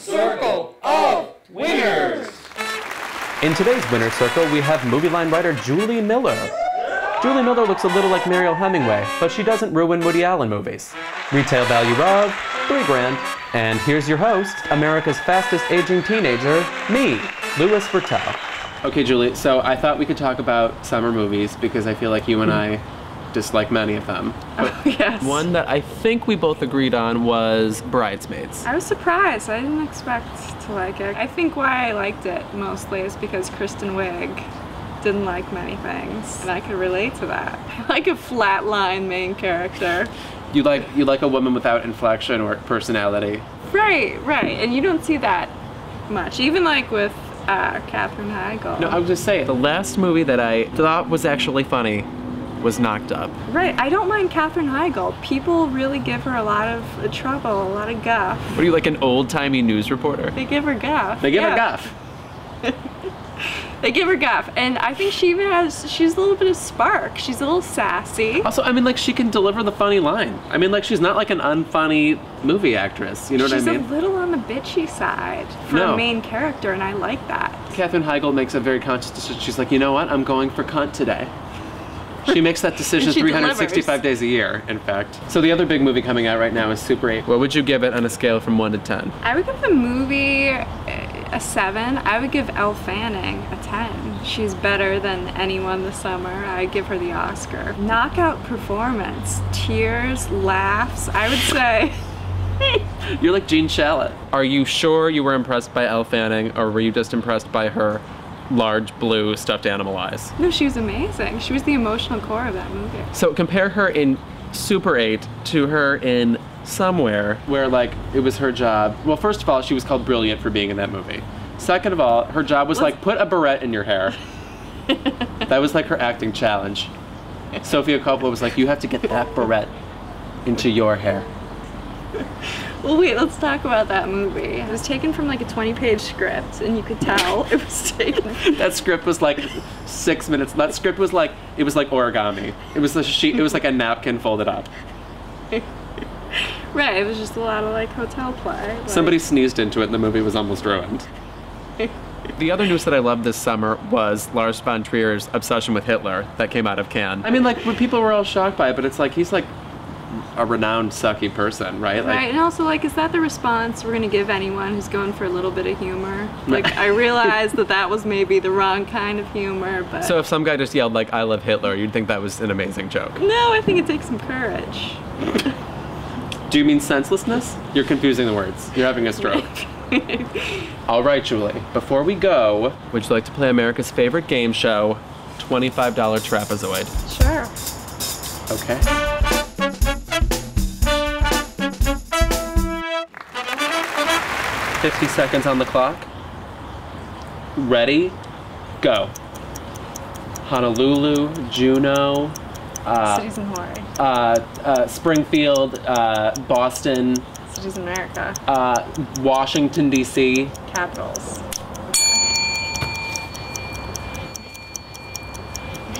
Circle of Winners! In today's Winner's Circle, we have movie line writer Julie Miller. Julie Miller looks a little like Mariel Hemingway, but she doesn't ruin Woody Allen movies. Retail value of $3,000. And here's your host, America's fastest aging teenager, me, Louis Vertel. Okay, Julie, so I thought we could talk about summer movies because I feel like you and I dislike many of them. Oh, yes. One that I think we both agreed on was Bridesmaids. I was surprised. I didn't expect to like it. I think why I liked it mostly is because Kristen Wiig didn't like many things, and I could relate to that. I like a flatline main character. You like a woman without inflection or personality. Right, and you don't see that much, even like with Katherine Heigl. No, I was just saying, the last movie that I thought was actually funny was Knocked Up. Right, I don't mind Katherine Heigl. People really give her a lot of trouble, a lot of guff. What are you, like an old-timey news reporter? They give her guff. They give her guff. They give her guff, and I think she's a little bit of spark. She's a little sassy. Also, I mean, like, she can deliver the funny line. I mean, like, she's not like an unfunny movie actress, you know what I mean? She's a little on the bitchy side for a main character, and I like that. Katherine Heigl makes a very conscious decision. She's like, you know what, I'm going for cunt today. She makes that decision 365 days a year, in fact. So the other big movie coming out right now is Super 8. What would you give it on a scale from 1 to 10? I would give the movie a 7. I would give Elle Fanning a 10. She's better than anyone this summer. I'd give her the Oscar. Knockout performance, tears, laughs, I would say. You're like Gene Shalit. Are you sure you were impressed by Elle Fanning, or were you just impressed by her large blue stuffed animal eyes? No, she was amazing. She was the emotional core of that movie. So compare her in Super 8 to her in Somewhere, where like it was her job. Well, first of all, she was called brilliant for being in that movie. Second of all, her job was like, put a barrette in your hair. That was like her acting challenge. Sofia Coppola was like, you have to get that barrette into your hair. Well, wait, let's talk about that movie. It was taken from like a 20-page script, and you could tell it was taken. That script was like 6 minutes. That script was like, it was like origami. It was a sheet, it was like a napkin folded up. Right, it was just a lot of like hotel play. Like... Somebody sneezed into it and the movie was almost ruined. The other news that I loved this summer was Lars von Trier's obsession with Hitler that came out of Cannes. I mean, like, people were all shocked by it, but it's like, he's like a renowned sucky person, right? Like, right, and also like, is that the response we're gonna give anyone who's going for a little bit of humor? Like, I realized that was maybe the wrong kind of humor, but... So if some guy just yelled like, I love Hitler, you'd think that was an amazing joke? No, I think it takes some courage. Do you mean senselessness? You're confusing the words. You're having a stroke. All right, Julie, before we go, would you like to play America's favorite game show, $25 Trapezoid? Sure. Okay. $50 seconds on the clock. Ready? Go. Honolulu, Juneau, Cities in Hawaii. Springfield, Boston. Cities in America. Washington, D.C. Capitals.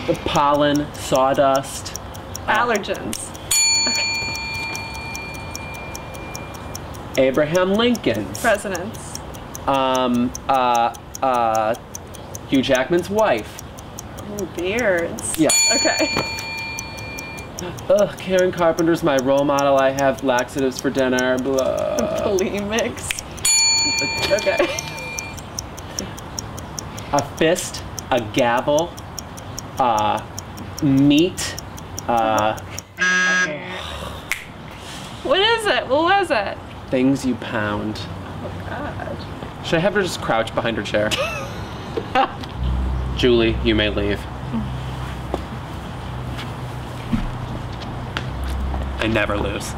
The pollen, sawdust. Allergens. Abraham Lincoln's. Presidents. Hugh Jackman's wife. Ooh, beards. Yeah. Okay. Ugh, Karen Carpenter's my role model. I have laxatives for dinner. Blah. Bulimics. Okay. A fist, a gavel, meat. What is it? What was it? Things you pound. Oh, God. Should I have her just crouch behind her chair? Julie, you may leave. I never lose.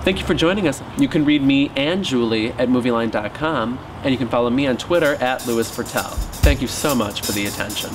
Thank you for joining us. You can read me and Julie at movieline.com, and you can follow me on Twitter at Louis Vertel. Thank you so much for the attention.